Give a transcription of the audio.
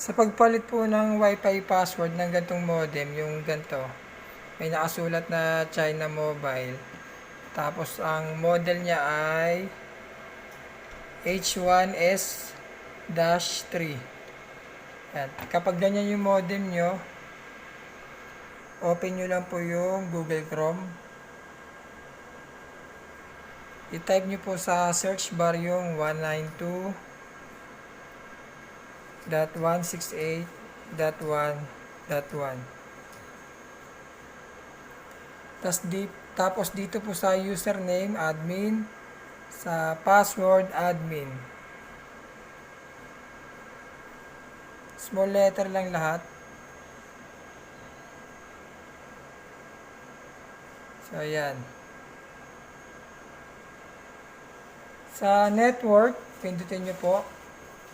Sa pagpalit po ng Wi-Fi password ng gantong modem, yung ganto, may nakasulat na China Mobile. Tapos ang model niya ay H1S-3. Yan. Kapag ganyan yung modem nyo, open nyo lang po yung Google Chrome. I-type nyo po sa search bar yung 192.168.1.1. Tapos dito po sa username, admin, sa password, admin. Small letter lang lahat. So, ayan. Sa network, pindutin nyo po.